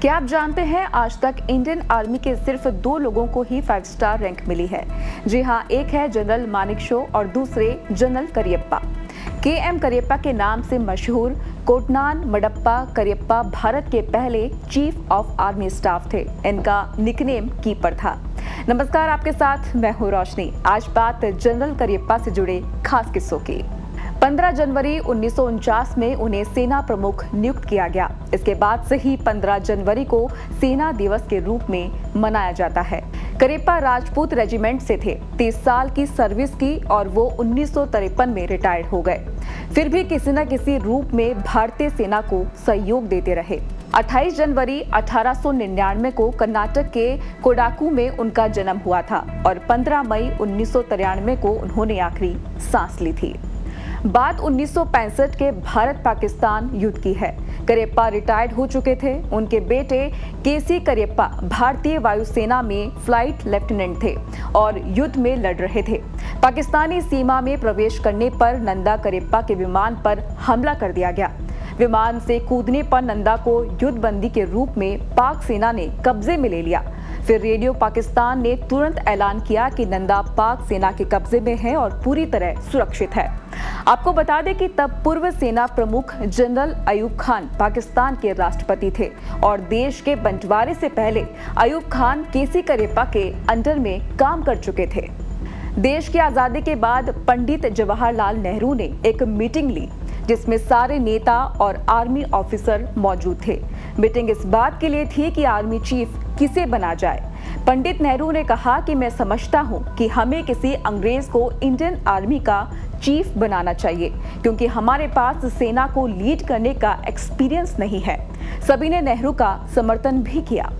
क्या आप जानते हैं आज तक इंडियन आर्मी के सिर्फ 2 लोगों को ही 5 स्टार रैंक मिली है। जी हां, एक है जनरल मानेकशॉ और दूसरे जनरल करियप्पा। KM करियप्पा के नाम से मशहूर कोटनान मडप्पा करियप्पा भारत के पहले चीफ ऑफ आर्मी स्टाफ थे। इनका निकनेम कीपर था। नमस्कार, आपके साथ मैं हूं रोशनी। आज बात जनरल करियप्पा से जुड़े खास किस्सों की। 15 जनवरी 1949 में उन्हें सेना प्रमुख नियुक्त किया गया। इसके बाद से ही 15 जनवरी को सेना दिवस के रूप में मनाया जाता है। करियप्पा राजपूत रेजिमेंट से थे। 30 साल की सर्विस की और वो 1953 में रिटायर्ड हो गए। फिर भी किसी न किसी रूप में भारतीय सेना को सहयोग देते रहे। 28 जनवरी 1899 को कर्नाटक के कोडाकू में उनका जन्म हुआ था और 15 मई 1993 को उन्होंने आखिरी सांस ली थी। बात 1965 के भारत पाकिस्तान युद्ध की है। करियप्पा रिटायर्ड हो चुके थे। उनके बेटे KC करियप्पा भारतीय वायुसेना में फ्लाइट लेफ्टिनेंट थे और युद्ध में लड़ रहे थे। पाकिस्तानी सीमा में प्रवेश करने पर नंदा करियप्पा के विमान पर हमला कर दिया गया। विमान से कूदने पर नंदा को युद्धबंदी के रूप में पाक सेना ने कब्जे में ले लिया। फिर रेडियो पाकिस्तान ने तुरंत ऐलान किया कि नंदा पाक सेना के कब्जे में है और पूरी तरह सुरक्षित है। आपको बता दें कि तब पूर्व सेना प्रमुख जनरल अयूब खान पाकिस्तान के राष्ट्रपति थे और देश के बंटवारे से पहले अयूब खान KC करियप्पा के अंडर में काम कर चुके थे। देश की आजादी के बाद पंडित जवाहरलाल नेहरू ने एक मीटिंग ली जिसमें सारे नेता और आर्मी ऑफिसर मौजूद थे। मीटिंग इस बात के लिए थी कि आर्मी चीफ किसे बना जाए। पंडित नेहरू ने कहा कि मैं समझता हूं कि हमें किसी अंग्रेज को इंडियन आर्मी का चीफ बनाना चाहिए क्योंकि हमारे पास सेना को लीड करने का एक्सपीरियंस नहीं है। सभी ने नेहरू का समर्थन भी किया।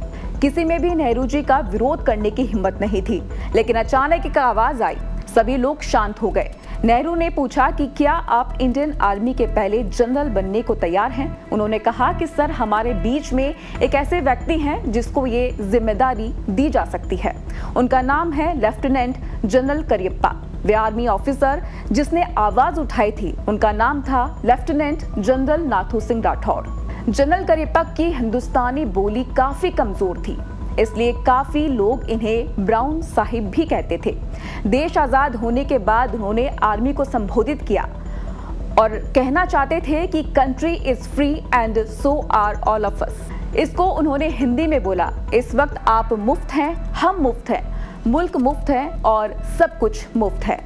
किसी में भी नेहरू जी का विरोध करने की हिम्मत नहीं थी, लेकिन अचानक एक आवाज आई। सभी लोग शांत हो गए। नेहरू ने पूछा कि क्या आप इंडियन आर्मी के पहले जनरल बनने को तैयार हैं? उन्होंने कहा कि सर, हमारे बीच में एक ऐसे व्यक्ति हैं जिसको ये जिम्मेदारी दी जा सकती है। उनका नाम है लेफ्टिनेंट जनरल करियप्पा। वे आर्मी ऑफिसर जिसने आवाज उठाई थी, उनका नाम था lieutenant general Nathu Singh Rathore. General Cariappa की हिंदुस्तानी बोली काफी कमजोर थी, इसलिए काफी लोग इन्हें ब्राउन साहिब भी कहते थे। देश आजाद होने के बाद उन्होंने आर्मी को संबोधित किया और कहना चाहते थे कि country is free and so are all of us. इसको उन्होंने हिंदी में बोला, इस वक्त आप मुफ्त हैं, हम मुफ्त हैं, मुल्क मुफ्त है और सब कुछ मुफ्त है।